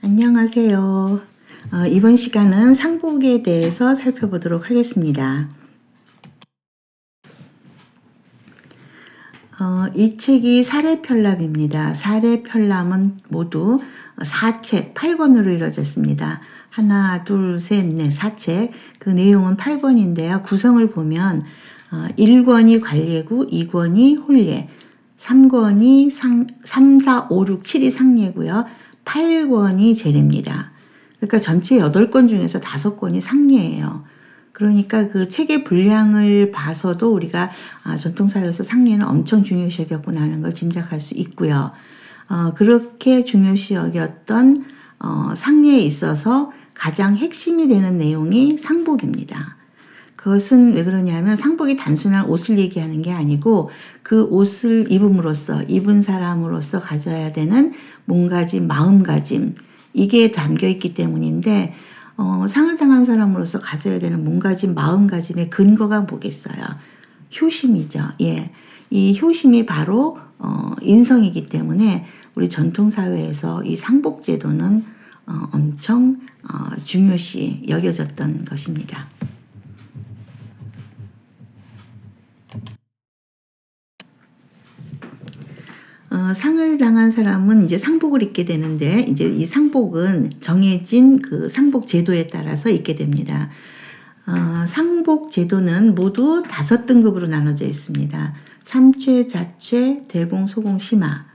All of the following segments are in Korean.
안녕하세요. 이번 시간은 상복에 대해서 살펴보도록 하겠습니다. 이 책이 사례편람입니다. 사례편람은 모두 4책, 8권으로 이루어졌습니다. 하나, 둘, 셋, 넷, 4책. 그 내용은 8권인데요. 구성을 보면 1권이 관례고 2권이 혼례, 3권이 3, 4, 5, 6, 7이 상례고요. 8권이 제례입니다. 그러니까 전체 8권 중에서 5권이 상례예요. 그러니까 그 책의 분량을 봐서도 우리가 전통사회에서 상례는 엄청 중요시 여겼구나 하는 걸 짐작할 수 있고요. 그렇게 중요시 여겼던 상례에 있어서 가장 핵심이 되는 내용이 상복입니다. 그것은 왜 그러냐면 상복이 단순한 옷을 얘기하는 게 아니고 그 옷을 입음으로써 입은 사람으로서 가져야 되는 몸가짐, 마음가짐 이게 담겨 있기 때문인데 상을 당한 사람으로서 가져야 되는 몸가짐, 마음가짐의 근거가 뭐겠어요? 효심이죠. 예, 이 효심이 바로 인성이기 때문에 우리 전통사회에서 이 상복제도는 엄청 중요시 여겨졌던 것입니다. 상을 당한 사람은 이제 상복을 입게 되는데 이제 이 상복은 정해진 그 상복 제도에 따라서 입게 됩니다. 상복 제도는 모두 5등급으로 나눠져 있습니다. 참최, 자최, 대공, 소공, 심화.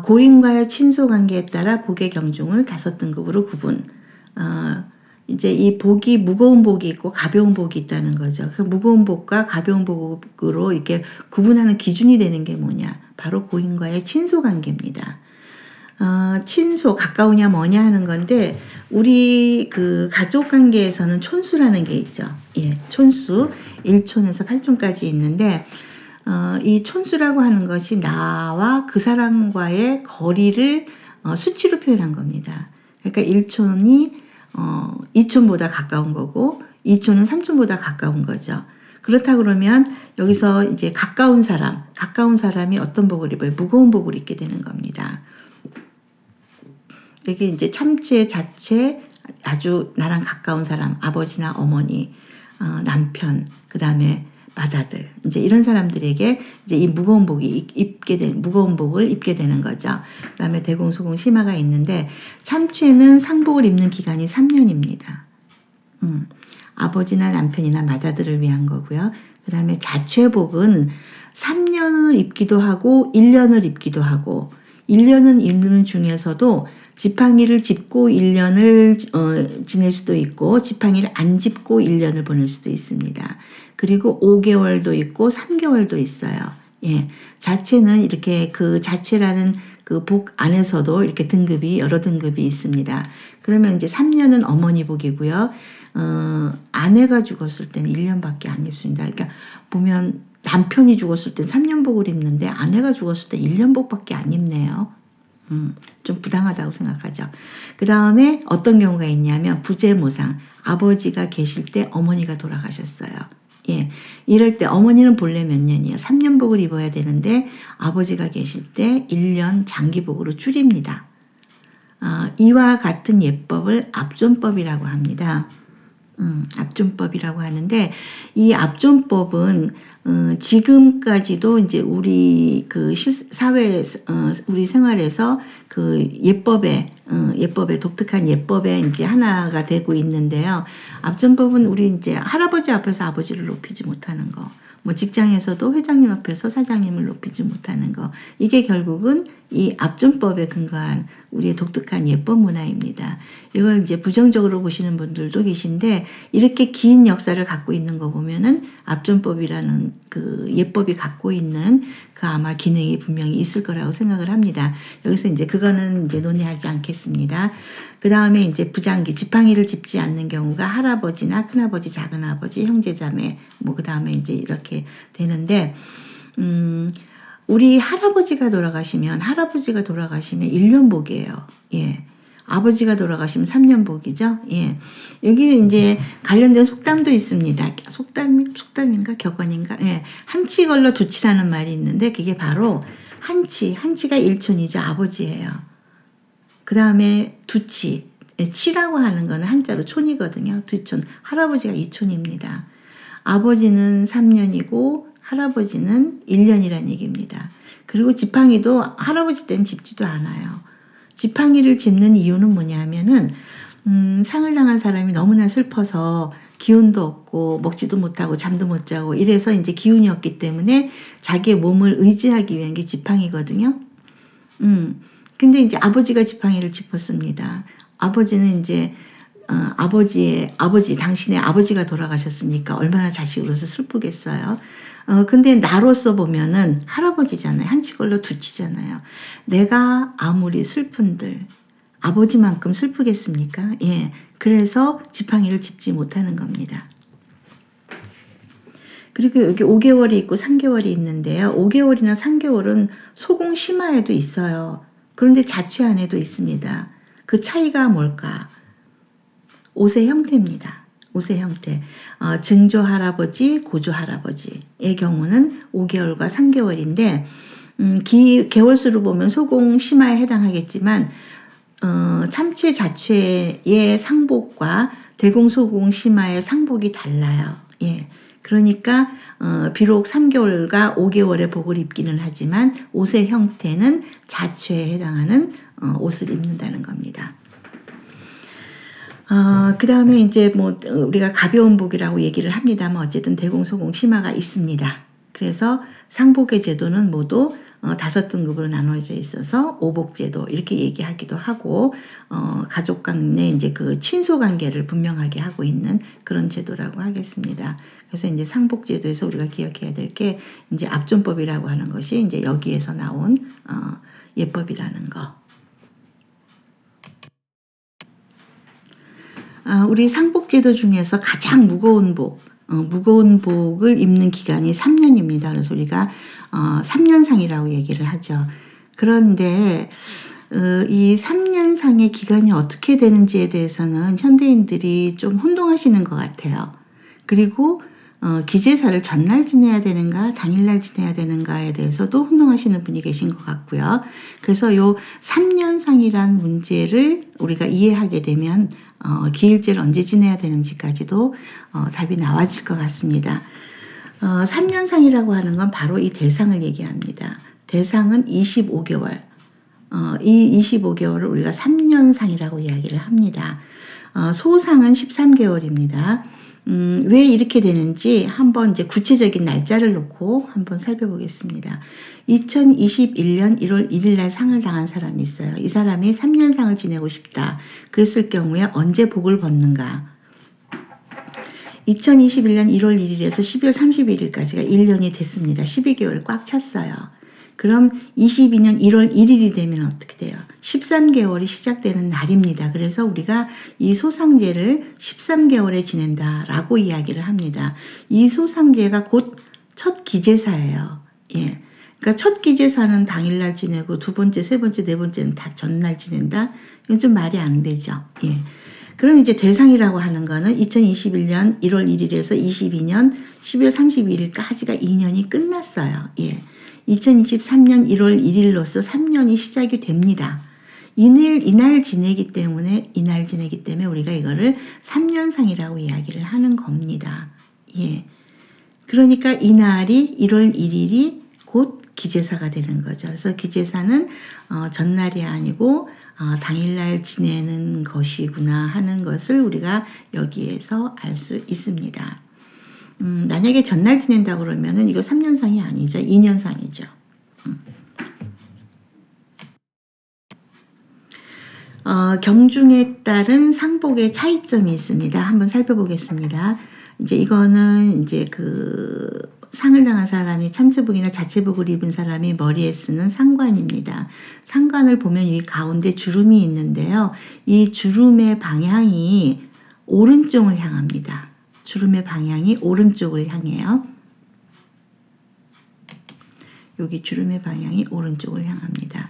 고인과의 친소 관계에 따라 복의 경중을 5등급으로 구분. 이제 이 복이 무거운 복이 있고 가벼운 복이 있다는 거죠. 그 무거운 복과 가벼운 복으로 이렇게 구분하는 기준이 되는 게 뭐냐? 바로 고인과의 친소 관계입니다. 친소, 가까우냐 뭐냐 하는 건데 우리 그 가족 관계에서는 촌수라는 게 있죠. 예, 촌수 1촌에서 8촌까지 있는데 이 촌수라고 하는 것이 나와 그 사람과의 거리를 수치로 표현한 겁니다. 그러니까 1촌이 2촌보다 가까운 거고 2촌은 3촌보다 가까운 거죠. 그렇다 그러면 여기서 이제 가까운 사람이 어떤 복을 입어요? 무거운 복을 입게 되는 겁니다. 이게 이제 참최, 자최, 아주 나랑 가까운 사람, 아버지나 어머니, 남편, 그 다음에 맏아들, 이제 이런 사람들에게 이제 이 무거운 복을 입게 되는 거죠. 그 다음에 대공, 소공, 심화가 있는데 참최는 상복을 입는 기간이 3년입니다. 아버지나 남편이나 맏아들을 위한 거고요. 그 다음에 자최복은 3년을 입기도 하고 1년을 입기도 하고 1년은 입는 중에서도 지팡이를 짚고 1년을 지낼 수도 있고 지팡이를 안 짚고 1년을 보낼 수도 있습니다. 그리고 5개월도 있고 3개월도 있어요. 예, 자체는 이렇게 그 자체라는 그 복 안에서도 이렇게 여러 등급이 있습니다. 그러면 이제 3년은 어머니 복이고요. 아내가 죽었을 때는 1년밖에 안 입습니다. 그러니까 보면 남편이 죽었을 땐 3년 복을 입는데 아내가 죽었을 때 1년 복밖에 안 입네요. 좀 부당하다고 생각하죠. 그 다음에 어떤 경우가 있냐면 부재모상, 아버지가 계실 때 어머니가 돌아가셨어요. 예, 이럴 때 어머니는 본래 몇 년이에요? 3년복을 입어야 되는데 아버지가 계실 때 1년 장기복으로 줄입니다. 이와 같은 예법을 압존법이라고 합니다. 압존법이라고 하는데 이 압존법은 지금까지도 이제 우리 그 사회에서 우리 생활에서 그 예법의 독특한 예법의 이제 하나가 되고 있는데요. 압존법은 우리 이제 할아버지 앞에서 아버지를 높이지 못하는 거, 뭐 직장에서도 회장님 앞에서 사장님을 높이지 못하는 거, 이게 결국은 이 압존법에 근거한 우리의 독특한 예법 문화입니다. 이걸 이제 부정적으로 보시는 분들도 계신데 이렇게 긴 역사를 갖고 있는 거 보면은 압존법이라는 그 예법이 갖고 있는 그 아마 기능이 분명히 있을 거라고 생각을 합니다. 여기서 이제 그거는 이제 논의하지 않겠습니다. 그 다음에 이제 부장기, 지팡이를 짚지 않는 경우가 할아버지나 큰아버지, 작은아버지, 형제자매, 뭐 그 다음에 이제 이렇게 되는데, 우리 할아버지가 돌아가시면 1년복이에요. 예. 아버지가 돌아가시면 3년복이죠. 예. 여기 이제 관련된 속담도 있습니다. 속담인가 격언인가? 예. 한치 걸러 두치라는 말이 있는데 그게 바로 한치가 1촌이죠. 아버지예요. 그 다음에 두치. 치라고 하는 거는 한자로 촌이거든요. 두촌. 할아버지가 이촌입니다. 아버지는 3년이고 할아버지는 1년이란 얘기입니다. 그리고 지팡이도 할아버지 때는 짚지도 않아요. 지팡이를 짚는 이유는 뭐냐면은 상을 당한 사람이 너무나 슬퍼서 기운도 없고 먹지도 못하고 잠도 못 자고 이래서 이제 기운이 없기 때문에 자기의 몸을 의지하기 위한 게 지팡이거든요. 근데 이제 아버지가 지팡이를 짚었습니다. 아버지는 이제 당신의 아버지가 돌아가셨으니까 얼마나 자식으로서 슬프겠어요. 근데 나로서 보면은 할아버지잖아요. 한치걸로 두치잖아요. 내가 아무리 슬픈들 아버지만큼 슬프겠습니까? 예. 그래서 지팡이를 짚지 못하는 겁니다. 그리고 여기 5개월이 있고 3개월이 있는데요. 5개월이나 3개월은 소공 심화에도 있어요. 그런데 자취 안에도 있습니다. 그 차이가 뭘까? 옷의 형태입니다. 옷의 형태. 증조 할아버지, 고조 할아버지의 경우는 5개월과 3개월인데 개월수로 보면 소공 심화에 해당하겠지만 참치의 자취의 상복과 대공소공 심화의 상복이 달라요. 예. 그러니까 비록 3개월과 5개월의 복을 입기는 하지만 옷의 형태는 자취에 해당하는 옷을 입는다는 겁니다. 그 다음에 이제 뭐 우리가 가벼운 복이라고 얘기를 합니다만 어쨌든 대공소공 심화가 있습니다. 그래서 상복의 제도는 모두 5등급으로 나눠져 있어서 오복제도 이렇게 얘기하기도 하고 가족 간의 이제 그 친소 관계를 분명하게 하고 있는 그런 제도라고 하겠습니다. 그래서 이제 상복제도에서 우리가 기억해야 될 게 이제 압존법이라고 하는 것이 이제 여기에서 나온 예법이라는 거. 우리 상복제도 중에서 가장 무거운 복을 입는 기간이 3년입니다. 그래서 우리가 3년상이라고 얘기를 하죠. 그런데 이 3년상의 기간이 어떻게 되는지에 대해서는 현대인들이 좀 혼동하시는 것 같아요. 그리고 기제사를 전날 지내야 되는가 당일날 지내야 되는가에 대해서도 혼동하시는 분이 계신 것 같고요. 그래서 요 3년상이란 문제를 우리가 이해하게 되면 기일제를 언제 지내야 되는지까지도 답이 나와질 것 같습니다. 3년상이라고 하는 건 바로 이 대상을 얘기합니다. 대상은 25개월. 이 25개월을 우리가 3년상이라고 이야기를 합니다. 소상은 13개월입니다. 왜 이렇게 되는지 한번 이제 구체적인 날짜를 놓고 한번 살펴보겠습니다. 2021년 1월 1일 날 상을 당한 사람이 있어요. 이 사람이 3년상을 지내고 싶다. 그랬을 경우에 언제 복을 벗는가? 2021년 1월 1일에서 12월 31일까지가 1년이 됐습니다. 12개월 꽉 찼어요. 그럼 22년 1월 1일이 되면 어떻게 돼요? 13개월이 시작되는 날입니다. 그래서 우리가 이 소상제를 13개월에 지낸다라고 이야기를 합니다. 이 소상제가 곧 첫 기제사예요. 예. 그러니까 첫 기제사는 당일날 지내고 두 번째, 세 번째, 네 번째는 다 전날 지낸다? 이건 좀 말이 안 되죠. 예. 그럼 이제 대상이라고 하는 거는 2021년 1월 1일에서 22년 12월 31일까지가 2년이 끝났어요. 예. 2023년 1월 1일로서 3년이 시작이 됩니다. 이날 지내기 때문에 우리가 이거를 3년상이라고 이야기를 하는 겁니다. 예. 그러니까 이날이 1월 1일이 곧 기제사가 되는 거죠. 그래서 기제사는 전날이 아니고 당일날 지내는 것이구나 하는 것을 우리가 여기에서 알 수 있습니다. 만약에 전날 지낸다고 그러면은 이거 3년상이 아니죠. 2년상이죠. 경중에 따른 상복의 차이점이 있습니다. 한번 살펴보겠습니다. 이제 이거는 이제 그 상을 당한 사람이 참체복이나 자체복을 입은 사람이 머리에 쓰는 상관입니다. 상관을 보면 이 가운데 주름이 있는데요. 이 주름의 방향이 오른쪽을 향합니다. 주름의 방향이 오른쪽을 향해요. 여기 주름의 방향이 오른쪽을 향합니다.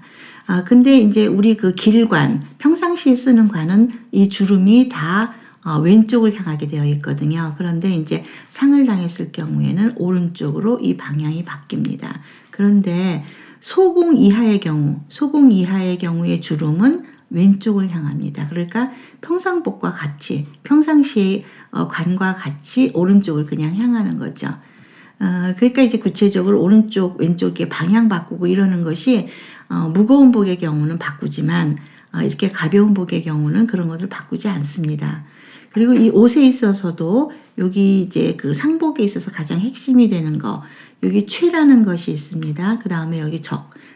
근데 이제 우리 그 길관, 평상시에 쓰는 관은 이 주름이 다 왼쪽을 향하게 되어 있거든요. 그런데 이제 상을 당했을 경우에는 오른쪽으로 이 방향이 바뀝니다. 그런데 소공 이하의 경우의 주름은 왼쪽을 향합니다. 그러니까 평상복과 같이 평상시의 관과 같이 오른쪽을 그냥 향하는 거죠. 그러니까 이제 구체적으로 오른쪽 왼쪽에 방향 바꾸고 이러는 것이 무거운 복의 경우는 바꾸지만 이렇게 가벼운 복의 경우는 그런 것을 바꾸지 않습니다. 그리고 이 옷에 있어서도 여기 이제 그 상복에 있어서 가장 핵심이 되는 거, 여기 최라는 것이 있습니다. 그 다음에 여기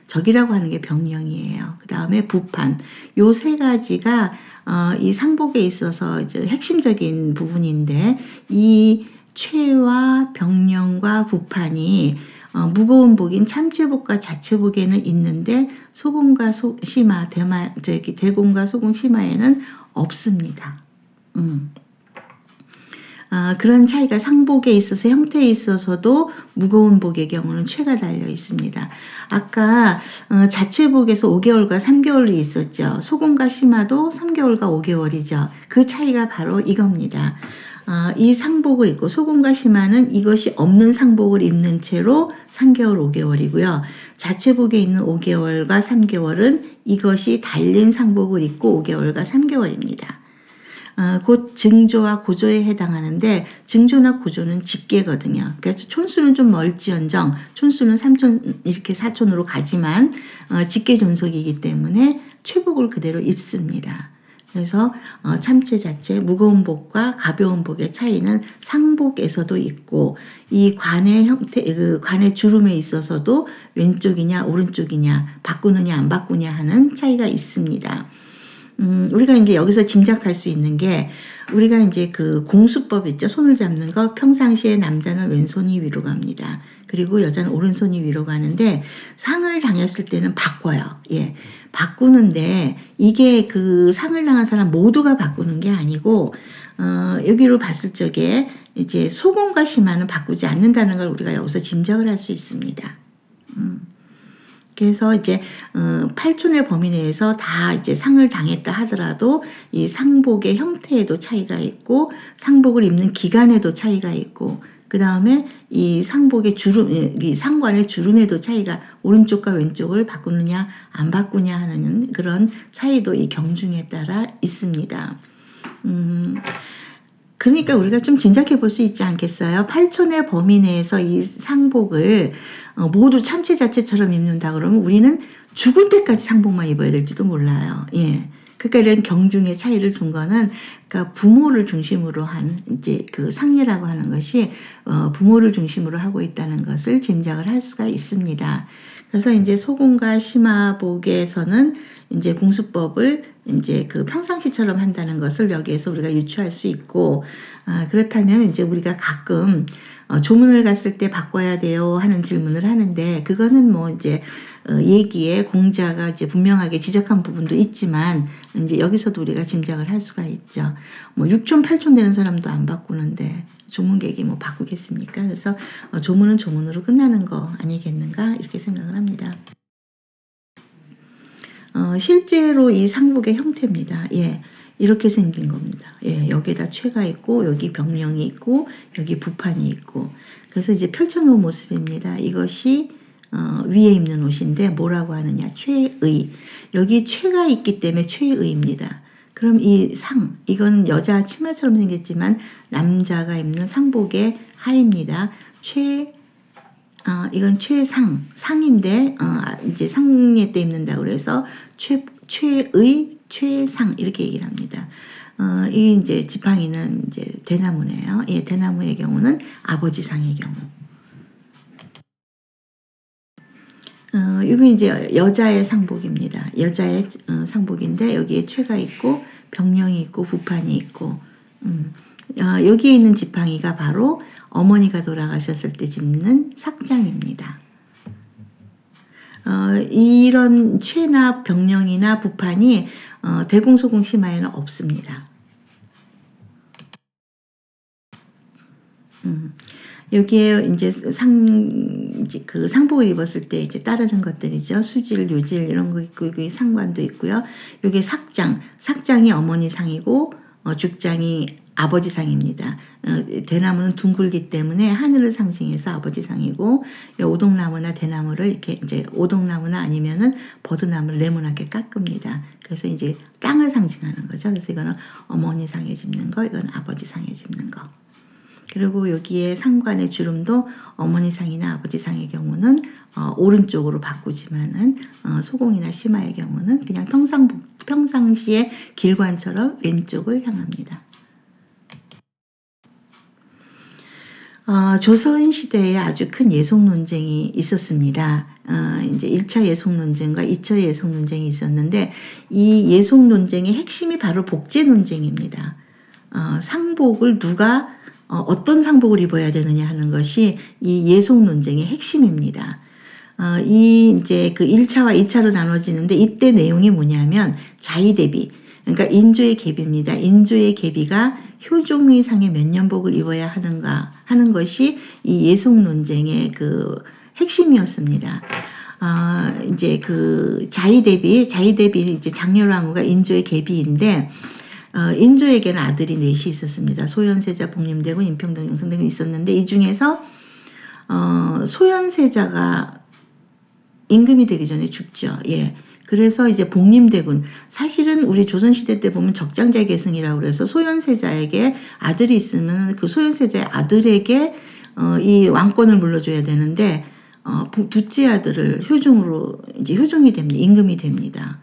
적이라고 하는 게 병령이에요. 그 다음에 부판. 요 세 가지가 이 상복에 있어서 이제 핵심적인 부분인데, 이 최와 병령과 부판이 무거운 복인 참체복과 자체복에는 있는데 소공과 심화, 대공과 소공 심화에는 없습니다. 그런 차이가 상복에 있어서 형태에 있어서도 무거운 복의 경우는 최가 달려 있습니다. 아까 자체복에서 5개월과 3개월이 있었죠. 소공과 심화도 3개월과 5개월이죠. 그 차이가 바로 이겁니다. 이 상복을 입고 소공과 심화는 이것이 없는 상복을 입는 채로 3개월, 5개월이고요. 자체복에 있는 5개월과 3개월은 이것이 달린 상복을 입고 5개월과 3개월입니다. 곧 증조와 고조에 해당하는데 증조나 고조는 직계거든요. 그래서 촌수는 좀 멀지언정 촌수는 3촌 이렇게 4촌으로 가지만 직계 존속이기 때문에 최복을 그대로 입습니다. 그래서 참체 자체 무거운 복과 가벼운 복의 차이는 상복에서도 있고 이 관의 형태, 그 관의 주름에 있어서도 왼쪽이냐 오른쪽이냐 바꾸느냐 안 바꾸냐 하는 차이가 있습니다. 우리가 이제 여기서 짐작할 수 있는 게 우리가 이제 그 공수법 있죠. 손을 잡는 거 평상시에 남자는 왼손이 위로 갑니다. 그리고 여자는 오른손이 위로 가는데 상을 당했을 때는 바꿔요. 예. 바꾸는데 이게 그 상을 당한 사람 모두가 바꾸는 게 아니고 여기로 봤을 적에 이제 소공과 심화는 바꾸지 않는다는 걸 우리가 여기서 짐작을 할 수 있습니다. 그래서 이제 8촌의 범위 내에서 다 이제 상을 당했다 하더라도 이 상복의 형태에도 차이가 있고 상복을 입는 기간에도 차이가 있고 그 다음에 이 상복의 주름, 이 상관의 주름에도 차이가 오른쪽과 왼쪽을 바꾸느냐 안 바꾸냐 하는 그런 차이도 이 경중에 따라 있습니다. 그러니까 우리가 좀 짐작해 볼 수 있지 않겠어요? 8촌의 범위 내에서 이 상복을 모두 참체 자체처럼 입는다 그러면 우리는 죽을 때까지 상복만 입어야 될지도 몰라요. 예. 그러니까 이런 경중의 차이를 둔 거는 그러니까 부모를 중심으로 한 이제 그 상례라고 하는 것이 부모를 중심으로 하고 있다는 것을 짐작을 할 수가 있습니다. 그래서 이제 소공과 심화복에서는 이제 공수법을 이제 그 평상시처럼 한다는 것을 여기에서 우리가 유추할 수 있고, 그렇다면 이제 우리가 가끔 조문을 갔을 때 바꿔야 돼요 하는 질문을 하는데 그거는 뭐 이제 얘기에 공자가 이제 분명하게 지적한 부분도 있지만 이제 여기서도 우리가 짐작을 할 수가 있죠. 뭐 6촌 8촌 되는 사람도 안 바꾸는데 조문객이 뭐 바꾸겠습니까? 그래서 조문은 조문으로 끝나는 거 아니겠는가 이렇게 생각을 합니다. 실제로 이 상복의 형태입니다. 예. 이렇게 생긴 겁니다. 예, 여기에다 최가 있고 여기 병령이 있고 여기 부판이 있고 그래서 이제 펼쳐놓은 모습입니다. 이것이 위에 입는 옷인데 뭐라고 하느냐 최의 여기 최가 있기 때문에 최의입니다. 그럼 이 상 이건 여자 치마처럼 생겼지만 남자가 입는 상복의 하입니다. 이건 상인데 이제 상례 때 입는다고 그래서 최의 최상 이렇게 얘기를 합니다. 이 이제 지팡이는 이제 대나무네요. 예, 대나무의 경우는 아버지 상의 경우. 이거 이제 여자의 상복입니다. 여자의 상복인데 여기에 최가 있고 병령이 있고 부판이 있고 여기에 있는 지팡이가 바로 어머니가 돌아가셨을 때 짚는 삭장입니다. 이런 최나 병령이나 부판이 대공소공 심화에는 없습니다. 여기에 이제 그 상복을 입었을 때 이제 따르는 것들이죠. 수질, 요질 이런 거 있고 여기 상관도 있고요. 여기 삭장이 어머니 상이고 죽장이 아버지상입니다. 대나무는 둥글기 때문에 하늘을 상징해서 아버지상이고, 오동나무나 대나무를 이렇게 이제 오동나무나 아니면은 버드나무를 네모나게 깎습니다. 그래서 이제 땅을 상징하는 거죠. 그래서 이거는 어머니상에 짚는 거, 이건 아버지상에 짚는 거. 그리고 여기에 상관의 주름도 어머니상이나 아버지상의 경우는 오른쪽으로 바꾸지만은 소공이나 심화의 경우는 그냥 평상시의 길관처럼 왼쪽을 향합니다. 조선 시대에 아주 큰 예속 논쟁이 있었습니다. 이제 1차 예속 논쟁과 2차 예속 논쟁이 있었는데, 이 예속 논쟁의 핵심이 바로 복제 논쟁입니다. 상복을 누가 어떤 상복을 입어야 되느냐 하는 것이 이 예속 논쟁의 핵심입니다. 이제 그 1차와 2차로 나눠지는데, 이때 내용이 뭐냐면 자의대비, 그러니까 인조의 계비입니다. 인조의 계비가 효종의상의 몇 년복을 입어야 하는가 하는 것이 이 예속 논쟁의 그 핵심이었습니다. 이제 그 자의대비 이제 장렬왕후가 인조의 계비인데, 인조에게는 아들이 넷이 있었습니다. 소현세자, 복림대군, 임평동, 용성대군 있었는데, 이 중에서 소현세자가 임금이 되기 전에 죽죠. 예. 그래서 이제 복림대군, 사실은 우리 조선시대 때 보면 적장자 계승이라고 그래서 소현세자에게 아들이 있으면 그 소현세자의 아들에게 이 왕권을 물려줘야 되는데, 둘째 아들을 효종으로 이제 효종이 됩니다. 임금이 됩니다.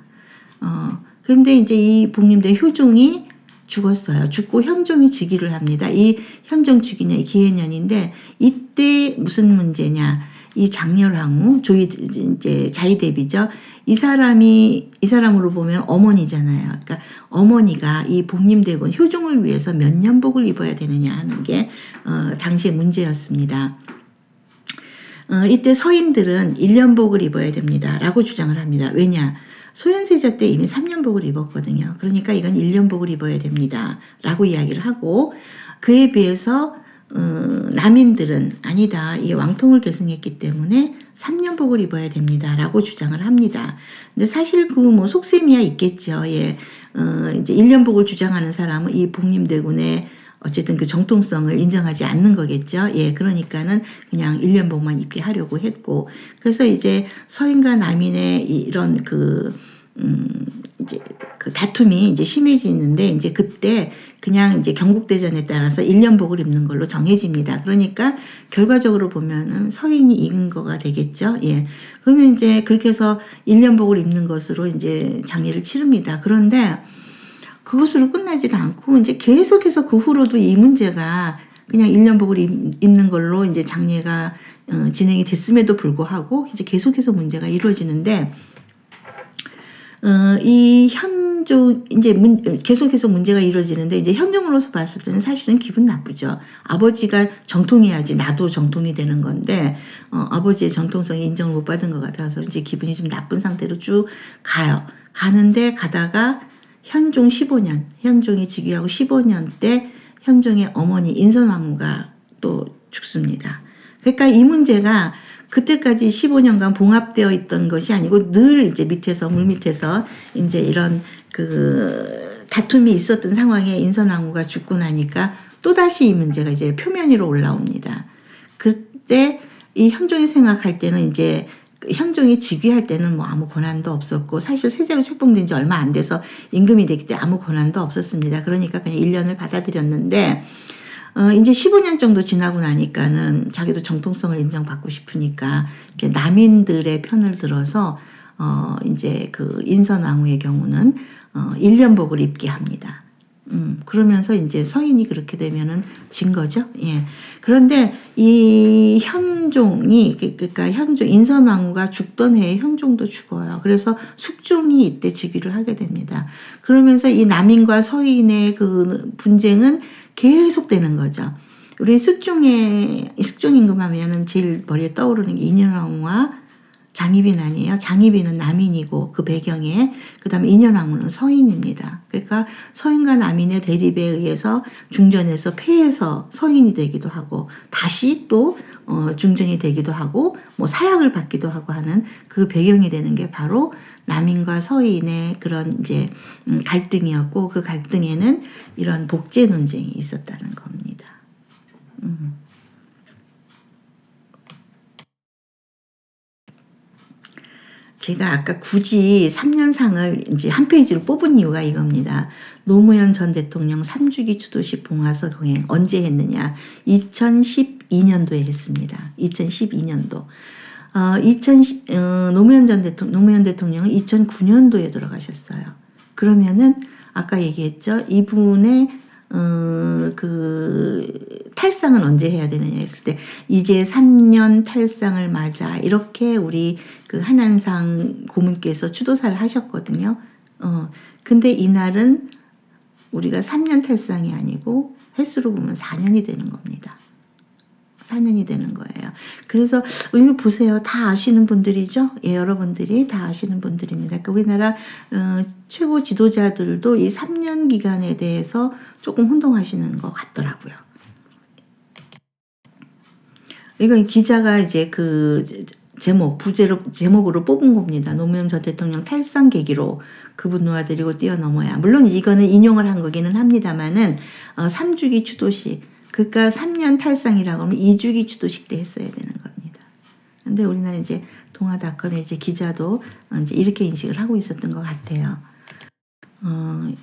그런데 이제 이 복림대 효종이 죽었어요. 죽고 현종이 즉위를 합니다. 이 현종 즉위년이 기해년인데, 이때 무슨 문제냐? 이 장렬왕후, 이제 자의대비죠. 이 사람으로 보면 어머니잖아요. 그러니까 어머니가 이 복림대군 효종을 위해서 몇 년복을 입어야 되느냐 하는 게 당시의 문제였습니다. 이때 서인들은 1년복을 입어야 됩니다. 라고 주장을 합니다. 왜냐? 소현세자 때 이미 3년복을 입었거든요. 그러니까 이건 1년복을 입어야 됩니다. 라고 이야기를 하고, 그에 비해서 남인들은 아니다. 이 왕통을 계승했기 때문에 3년복을 입어야 됩니다. 라고 주장을 합니다. 근데 사실 그 뭐 속셈이야 있겠죠. 예. 이제 1년복을 주장하는 사람은 이 복림대군의 어쨌든 그 정통성을 인정하지 않는 거겠죠. 예. 그러니까는 그냥 1년복만 입게 하려고 했고, 그래서 이제 서인과 남인의 이런 이제 그 다툼이 이제 심해지는데, 이제 그때 그냥 이제 경국대전에 따라서 1년복을 입는 걸로 정해집니다. 그러니까 결과적으로 보면은 서인이 이긴 거가 되겠죠. 예. 그러면 이제 그렇게 해서 1년복을 입는 것으로 이제 장례를 치릅니다. 그런데 그것으로 끝나지를 않고, 이제 계속해서 그 후로도 이 문제가 그냥 1년복을 입는 걸로 이제 장례가 진행이 됐음에도 불구하고 이제 계속해서 문제가 이루어지는데, 이 현종, 이제 계속해서 문제가 이루어지는데, 이제 현종으로서 봤을 때는 사실은 기분 나쁘죠. 아버지가 정통해야지 나도 정통이 되는 건데, 아버지의 정통성이 인정을 못 받은 것 같아서 이제 기분이 좀 나쁜 상태로 쭉 가요. 가는데 가다가 현종 15년, 현종이 즉위하고 15년 때 현종의 어머니 인선왕후가 또 죽습니다. 그러니까 이 문제가 그때까지 15년간 봉합되어 있던 것이 아니고 늘 이제 밑에서, 물 밑에서 이제 이런 그 다툼이 있었던 상황에 인선왕후가 죽고 나니까 또다시 이 문제가 이제 표면 위로 올라옵니다. 그때 이 현종이 생각할 때는 이제 현종이 즉위할 때는 뭐 아무 권한도 없었고, 사실 세제로 책봉된 지 얼마 안 돼서 임금이 됐기 때문에 아무 권한도 없었습니다. 그러니까 그냥 1년을 받아들였는데, 이제 15년 정도 지나고 나니까는 자기도 정통성을 인정받고 싶으니까 이제 남인들의 편을 들어서 이제 그 인선왕후의 경우는 1년복을 입게 합니다. 그러면서 이제 서인이 그렇게 되면은 진 거죠. 예. 그런데 이 현종이, 그러니까 인선왕후가 죽던 해에 현종도 죽어요. 그래서 숙종이 이때 즉위를 하게 됩니다. 그러면서 이 남인과 서인의 그 분쟁은 계속되는 거죠. 우리 숙종 임금 하면은 제일 머리에 떠오르는 게 인현왕후와 장희빈 아니에요? 장희빈은 남인이고 그 배경에, 그 다음에 인현왕후는 서인입니다. 그러니까 서인과 남인의 대립에 의해서 중전에서 패해서 서인이 되기도 하고, 다시 또 중전이 되기도 하고, 뭐 사약을 받기도 하고 하는 그 배경이 되는 게 바로 남인과 서인의 그런 이제 갈등이었고, 그 갈등에는 이런 복제 논쟁이 있었다는 겁니다. 제가 아까 굳이 3년상을 이제 한 페이지로 뽑은 이유가 이겁니다. 노무현 전 대통령 3주기 추도식 봉화서 경행 언제 했느냐? 2012년도에 했습니다. 2012년도. 노무현 대통령은 2009년도에 돌아가셨어요. 그러면은 아까 얘기했죠. 이분의 그 탈상은 언제 해야 되느냐 했을 때 이제 3년 탈상을 맞아 이렇게 우리 그 한한상 고문께서 추도사를 하셨거든요. 근데 이날은 우리가 3년 탈상이 아니고 횟수로 보면 4년이 되는 겁니다. 4년이 되는 거예요. 그래서 이거 보세요. 다 아시는 분들이죠. 예, 여러분들이 다 아시는 분들입니다. 그러니까 우리나라 최고 지도자들도 이 3년 기간에 대해서 조금 혼동하시는 것 같더라고요. 이건 기자가 이제 그 제목으로 뽑은 겁니다. 노무현 전 대통령 탈상 계기로 그분 놓아드리고 뛰어넘어야. 물론 이거는 인용을 한 거기는 합니다만은 3주기 추도식. 그러니까 3년 탈상이라고 하면 2주기 추도식 때 했어야 되는 겁니다. 근데 우리나라 이제 동아닷컴의 이제 기자도 이제 이렇게 인식을 하고 있었던 것 같아요.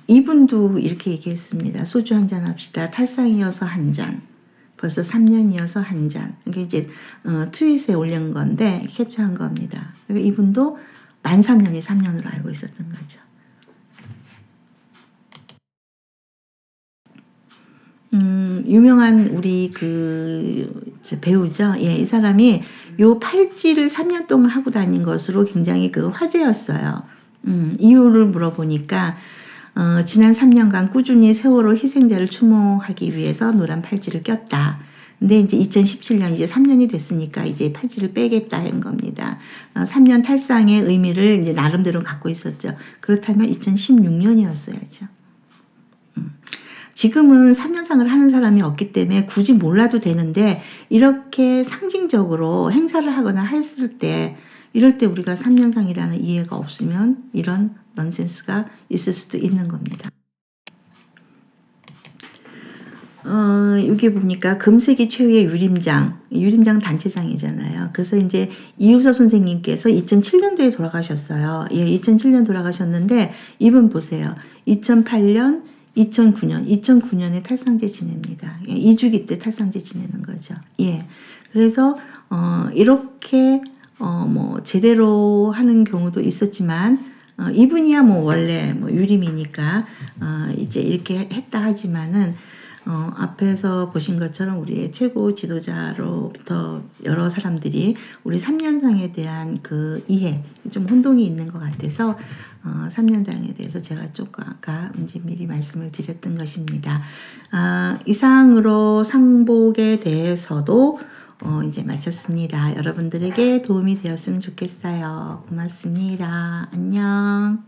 이분도 이렇게 얘기했습니다. 소주 한잔 합시다. 탈상이어서 한 잔. 벌써 3년이어서 한 잔. 이게 이제 트윗에 올린 건데 캡처한 겁니다. 그러니까 이분도 만 3년이 3년으로 알고 있었던 거죠. 유명한 우리 그 배우죠. 예, 이 사람이 요 팔찌를 3년 동안 하고 다닌 것으로 굉장히 그 화제였어요. 이유를 물어보니까 지난 3년간 꾸준히 세월호 희생자를 추모하기 위해서 노란 팔찌를 꼈다. 근데 이제 2017년 이제 3년이 됐으니까 이제 팔찌를 빼겠다 한 겁니다. 3년 탈상의 의미를 이제 나름대로 갖고 있었죠. 그렇다면 2016년이었어야죠. 지금은 3년상을 하는 사람이 없기 때문에 굳이 몰라도 되는데 이렇게 상징적으로 행사를 하거나 했을 때 이럴 때 우리가 3년상이라는 이해가 없으면 이런 넌센스가 있을 수도 있는 겁니다. 여기 보니까 금세기 최후의 유림장 단체장이잖아요. 그래서 이제 이우섭 선생님께서 2007년도에 돌아가셨어요. 예, 2007년 돌아가셨는데 이분 보세요. 2008년, 2009년에 탈상제 지냅니다. 2주기 때 탈상제 지내는 거죠. 예. 그래서 이렇게 뭐 제대로 하는 경우도 있었지만 이분이야 뭐 원래 뭐 유림이니까 이제 이렇게 했다 하지만은 앞에서 보신 것처럼 우리의 최고 지도자로부터 여러 사람들이 우리 3년상에 대한 그 이해 좀 혼동이 있는 것 같아서 3년상에 대해서 제가 조금 아까 미리 말씀을 드렸던 것입니다. 이상으로 상복에 대해서도 이제 마쳤습니다. 여러분들에게 도움이 되었으면 좋겠어요. 고맙습니다. 안녕.